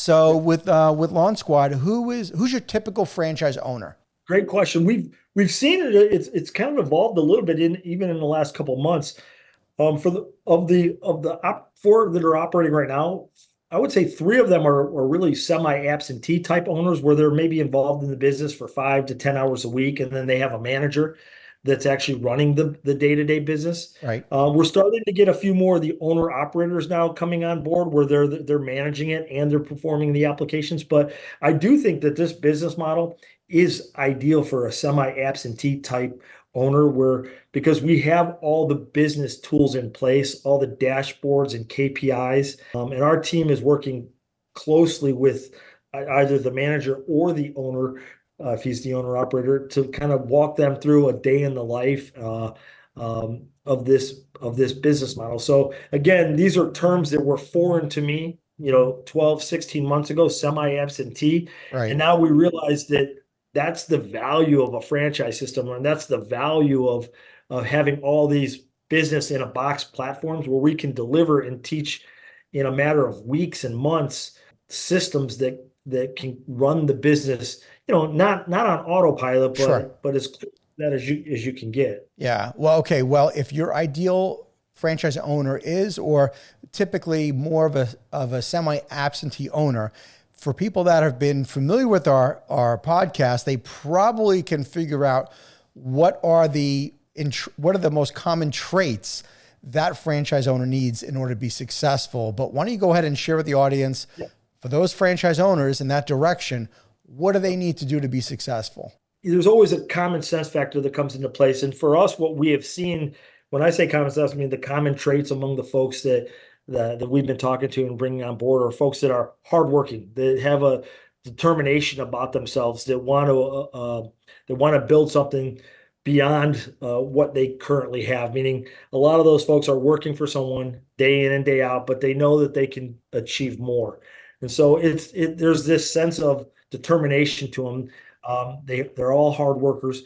So with Lawn Squad, who's your typical franchise owner? Great question. We've seen it. It's kind of evolved a little bit even in the last couple of months. For the four that are operating right now, I would say three of them are really semi-absentee type owners where they're maybe involved in the business for 5 to 10 hours a week, and then they have a manager that's actually running the day-to-day business. Right. We're starting to get a few more of the owner operators now coming on board where they're managing it and they're performing the applications. But I do think that this business model is ideal for a semi-absentee type owner where because we have all the business tools in place, all the dashboards and KPIs, and our team is working closely with either the manager or the owner, if he's the owner operator, to kind of walk them through a day in the life of this business model. So again, these are terms that were foreign to me, 12, 16 months ago, semi-absentee. And Right. now we realize that that's the value of a franchise system, and that's the value of having all these business in a box platforms where we can deliver and teach in a matter of weeks and months systems that can run the business, not on autopilot, Sure. but as close to that as you can get. Yeah. Well, okay. Well, if your ideal franchise owner is, or typically more of a semi-absentee owner, for people that have been familiar with our podcast, they probably can figure out what are the most common traits that franchise owner needs in order to be successful. But why don't you go ahead and share with the audience, for those franchise owners in that direction, what do they need to do to be successful? There's always a common sense factor that comes into place. And for us, what we have seen, when I say common sense, I mean the common traits among the folks that we've been talking to and bringing on board are folks that are hardworking, that have a determination about themselves, that want to build something beyond what they currently have. Meaning, a lot of those folks are working for someone day in and day out, but they know that they can achieve more. And so there's this sense of determination to them. They're all hard workers.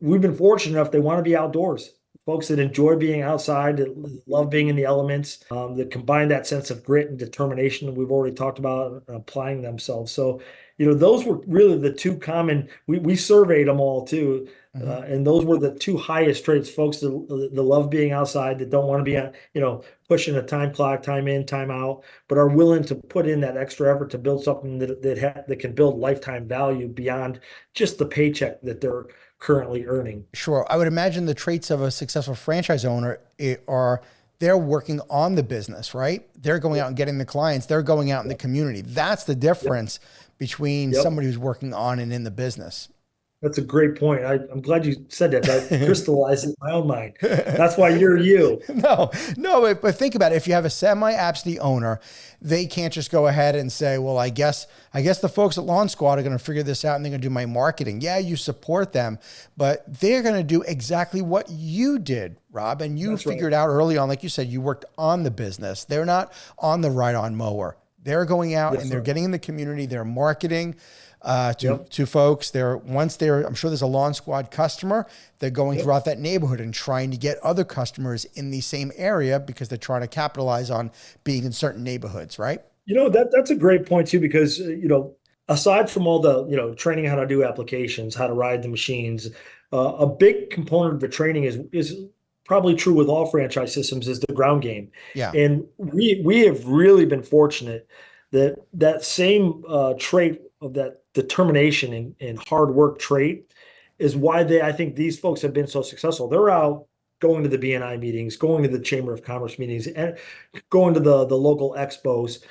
We've been fortunate enough they want to be outdoors. Folks that enjoy being outside, that love being in the elements, that combine that sense of grit and determination that we've already talked about applying themselves. So, those were really the two common. We surveyed them all too, Mhm. and those were the two highest traits. Folks that love being outside, that don't want to be, pushing a time clock, time in, time out, but are willing to put in that extra effort to build something that can build lifetime value beyond just the paycheck that they're currently earning. Sure. I would imagine the traits of a successful franchise owner are they're working on the business, right? They're going out and getting the clients. They're going out in the community. That's the Yep. difference between Yep. somebody who's working on and in the business. That's a great point. I'm glad you said that. That crystallized in my own mind. That's why you're you. No, no, but think about it. If you have a semi-absentee owner, they can't just go ahead and say, well, I guess the folks at Lawn Squad are going to figure this out and they're going to do my marketing. Yeah, you support them, but they're going to do exactly what you did, Rob. And you That's right. figured out early on, like you said, you worked on the business. They're not on the ride-on mower. They're going out Yes, and they're sir. getting in the community. They're marketing Yep. to folks. I'm sure there's a Lawn Squad customer. They're going Yep. throughout that neighborhood and trying to get other customers in the same area because they're trying to capitalize on being in certain neighborhoods, right? That's a great point too, because aside from all the training how to do applications, how to ride the machines, a big component of the training is probably true with all franchise systems is the ground game, Yeah. and we have really been fortunate that that same trait of that determination and hard work trait is why I think these folks have been so successful. They're out going to the BNI meetings, going to the Chamber of Commerce meetings, and going to the local expos,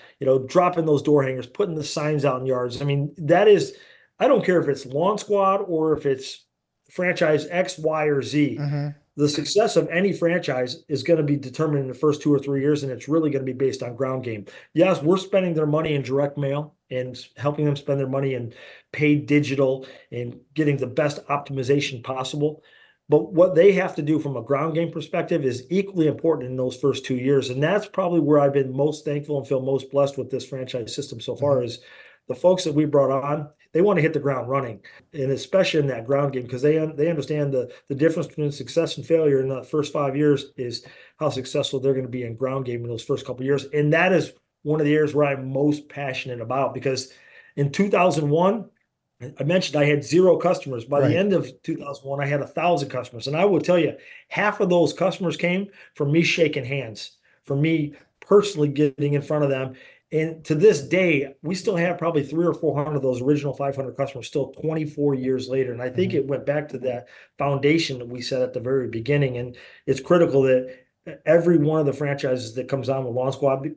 dropping those door hangers, putting the signs out in yards. I mean, that is, I don't care if it's Lawn Squad or if it's franchise X, Y, or Z. Hmm. The success of any franchise is going to be determined in the first 2 or 3 years, and it's really going to be based on ground game. Yes, we're spending their money in direct mail and helping them spend their money in paid digital and getting the best optimization possible. But what they have to do from a ground game perspective is equally important in those first 2 years. And that's probably where I've been most thankful and feel most blessed with this franchise system so far Hmm. is the folks that we brought on, they want to hit the ground running. And especially in that ground game, because they understand the difference between success and failure in the first 5 years is how successful they're going to be in ground game in those first couple of years. And that is one of the areas where I'm most passionate about, because in 2001, I mentioned I had 0 customers. By the Right. end of 2001, I had 1,000 customers. And I will tell you, half of those customers came from me shaking hands, from me personally getting in front of them. And to this day, we still have probably 300 or 400 of those original 500 customers still 24 years later. And I think Mhm. it went back to that foundation that we set at the very beginning. And it's critical that every one of the franchises that comes on with LawnSquad,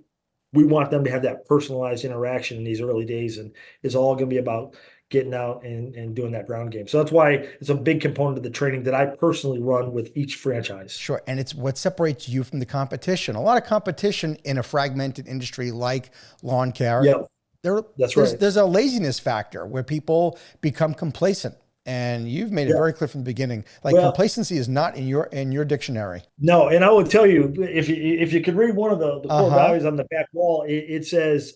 we want them to have that personalized interaction in these early days. And it's all going to be about getting out and doing that ground game. So that's why it's a big component of the training that I personally run with each franchise. Sure. And it's what separates you from the competition. A lot of competition in a fragmented industry like lawn care. Yep, There, that's right. there's a laziness factor where people become complacent. And you've made it Yeah. very clear from the beginning, like Well, complacency is not in your dictionary. no, and I would tell you, if you could read one of the core Uh-huh. values on the back wall, it says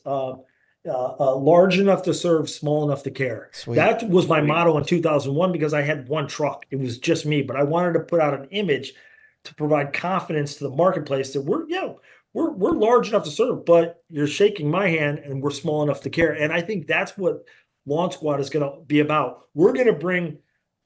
large enough to serve, small enough to care. Sweet. That was my motto in 2001 because I had one truck. It was just me, but I wanted to put out an image to provide confidence to the marketplace that we're large enough to serve, but you're shaking my hand and we're small enough to care. And I think that's what Lawn Squad is going to be about. We're going to bring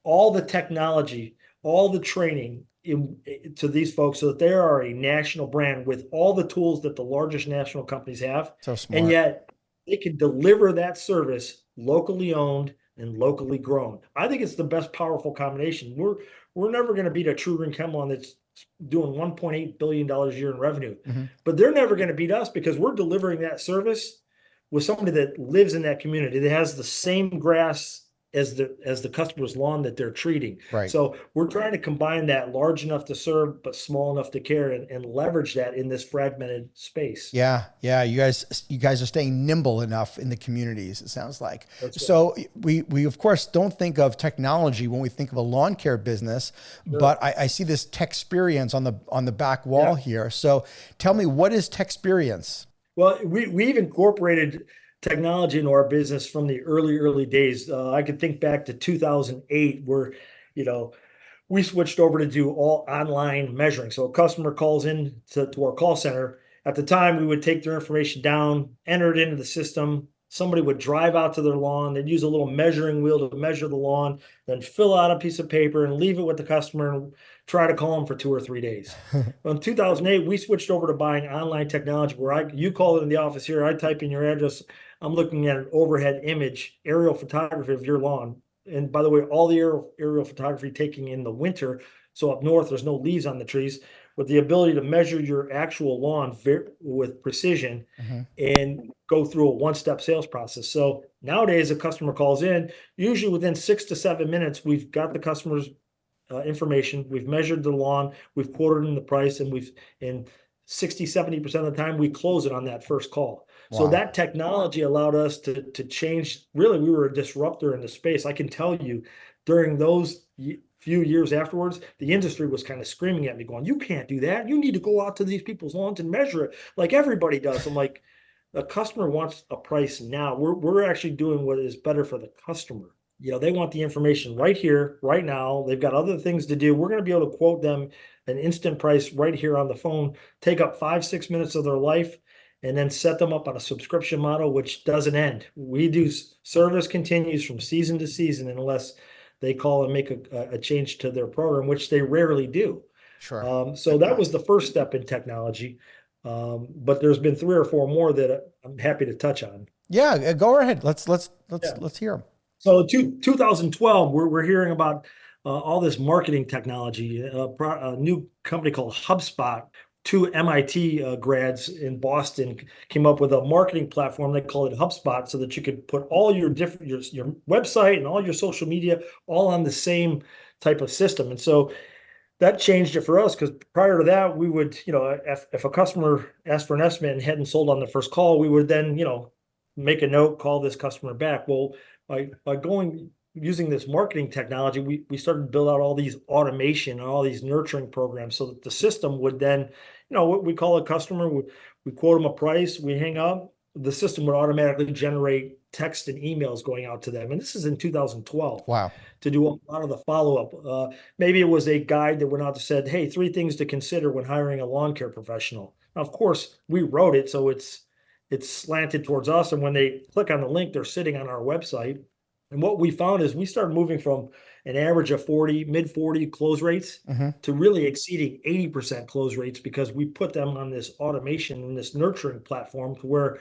all the technology, all the training to these folks so that they are a national brand with all the tools that the largest national companies have. So And smart. yet they can deliver that service locally owned and locally grown. I think it's the best powerful combination. We're never going to beat a True Green Chemlon that's doing $1.8 billion a year in revenue, Hmm. but they're never going to beat us because we're delivering that service with somebody that lives in that community that has the same grass as the customer's lawn that they're treating. Right. So we're trying to combine that large enough to serve but small enough to care and leverage that in this fragmented space. Yeah, yeah. You guys are staying nimble enough in the communities, it sounds like. That's right. So we of course don't think of technology when we think of a lawn care business, Sure. but I see this tech experience on the back Yeah. wall here. So tell me, what is tech experience? Well, we've incorporated technology into our business from the early days. I could think back to 2008 where, you know, we switched over to do all online measuring. So a customer calls in to our call center. At the time, we would take their information down, enter it into the system. Somebody would drive out to their lawn. They'd use a little measuring wheel to measure the lawn, then fill out a piece of paper and leave it with the customer and try to call them for 2 or 3 days. Well, in 2008, we switched over to buying online technology where you call it in the office here, I type in your address. I'm looking at an overhead image, aerial photography of your lawn. And by the way, all the aerial photography taking in the winter. So up north, there's no leaves on the trees, with the ability to measure your actual lawn with precision Mhm. and go through a one-step sales process. So nowadays, a customer calls in, usually within 6 to 7 minutes, we've got the customer's information, we've measured the lawn, we've quoted in the price, and we've in 60-70% of the time we close it on that first call. So Wow. that technology allowed us to change. Really, we were a disruptor in the space. I can tell you, during those few years afterwards, the industry was kind of screaming at me, going, "You can't do that. You need to go out to these people's lawns and measure it like everybody does." I'm like, the customer wants a price now. We're actually doing what is better for the customer. They want the information right here, right now. They've got other things to do. We're going to be able to quote them an instant price right here on the phone, take up 5-6 minutes of their life, and then set them up on a subscription model, which doesn't end. We do service continues from season to season unless they call and make a change to their program, which they rarely do. Sure. So that was the first step in technology. But there's been 3 or 4 more that I'm happy to touch on. Yeah, go ahead. Yeah. Let's hear them. So 2012, we're hearing about all this marketing technology. A new company called HubSpot. 2 MIT grads in Boston came up with a marketing platform. They call it HubSpot, so that you could put all your different your website and all your social media all on the same type of system. And so that changed it for us, because prior to that, we would, if a customer asked for an estimate and hadn't sold on the first call, we would then, make a note, call this customer back. Well, by going using this marketing technology, we started to build out all these automation and all these nurturing programs so that the system would then, what we call a customer, we quote them a price, we hang up, the system would automatically generate text and emails going out to them. And this is in 2012 Wow. to do a lot of the follow-up. Maybe it was a guide that went out that said, "Hey, 3 things to consider when hiring a lawn care professional." Now, of course, we wrote it, so it's it's slanted towards us. And when they click on the link, they're sitting on our website. And what we found is we started moving from an average of mid 40 close rates to really exceeding 80% close rates, because we put them on this automation and this nurturing platform to where,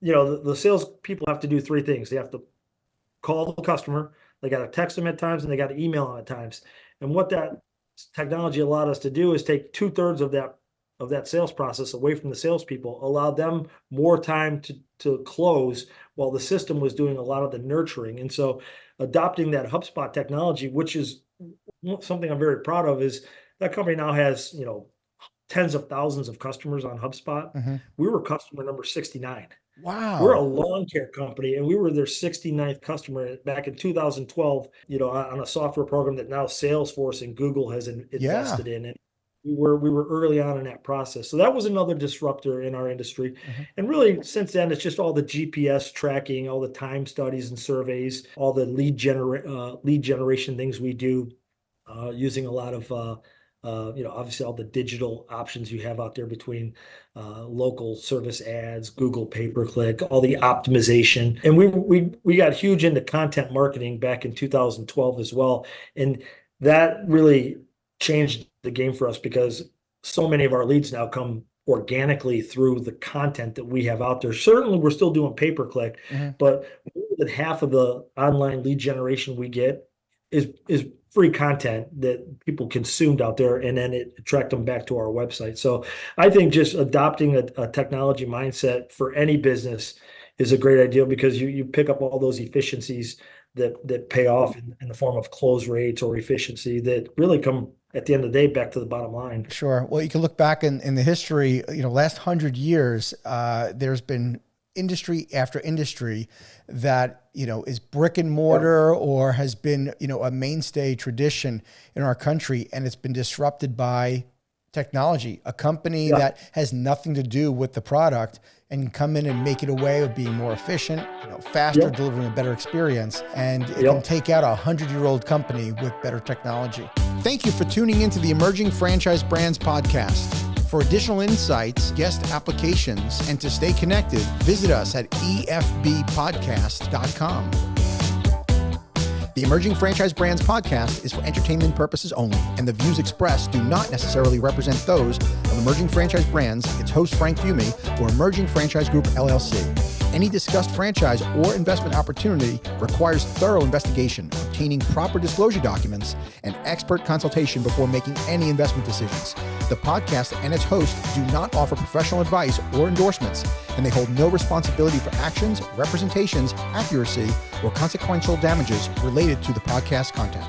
the sales people have to do three things. They have to call the customer, they got to text them at times, and they got to email them at times. And what that technology allowed us to do is take 2/3 of that sales process away from the salespeople, allowed them more time to close while the system was doing a lot of the nurturing. And so adopting that HubSpot technology, which is something I'm very proud of, is that company now has, tens of thousands of customers on HubSpot. We were customer number 69. Wow. We're a lawn care company, and we were their 69th customer back in 2012, on a software program that now Salesforce and Google has invested in. And we were early on in that process. So that was another disruptor in our industry. And really, since then, it's just all the GPS tracking, all the time studies and surveys, all the lead generation things we do, using a lot of obviously all the digital options you have out there between local service ads, Google pay-per-click, all the optimization. And we got huge into content marketing back in 2012 as well. And that really changed the game for us, because so many of our leads now come organically through the content that we have out there. Certainly, we're still doing pay-per-click, but more than half of the online lead generation we get is free content that people consumed out there, and then it attract them back to our website. So I think just adopting a technology mindset for any business is a great idea, because you pick up all those efficiencies that pay off in the form of close rates or efficiency that really come at the end of the day back to the bottom line. Sure. Well, you can look back in the history, last 100 years, there's been industry after industry that, is brick and mortar or has been, a mainstay tradition in our country. And it's been disrupted by technology, a company that has nothing to do with the product and come in and make it a way of being more efficient, faster, delivering a better experience. And it can take out a 100-year-old company with better technology. Thank you for tuning into the Emerging Franchise Brands podcast. For additional insights, guest applications, and to stay connected, visit us at efbpodcast.com. The Emerging Franchise Brands podcast is for entertainment purposes only, and the views expressed do not necessarily represent those of Emerging Franchise Brands, its host Frank Fiume, or Emerging Franchise Group, LLC. Any discussed franchise or investment opportunity requires thorough investigation, obtaining proper disclosure documents, and expert consultation before making any investment decisions. The podcast and its host do not offer professional advice or endorsements, and they hold no responsibility for actions, representations, accuracy, or consequential damages related to the podcast content.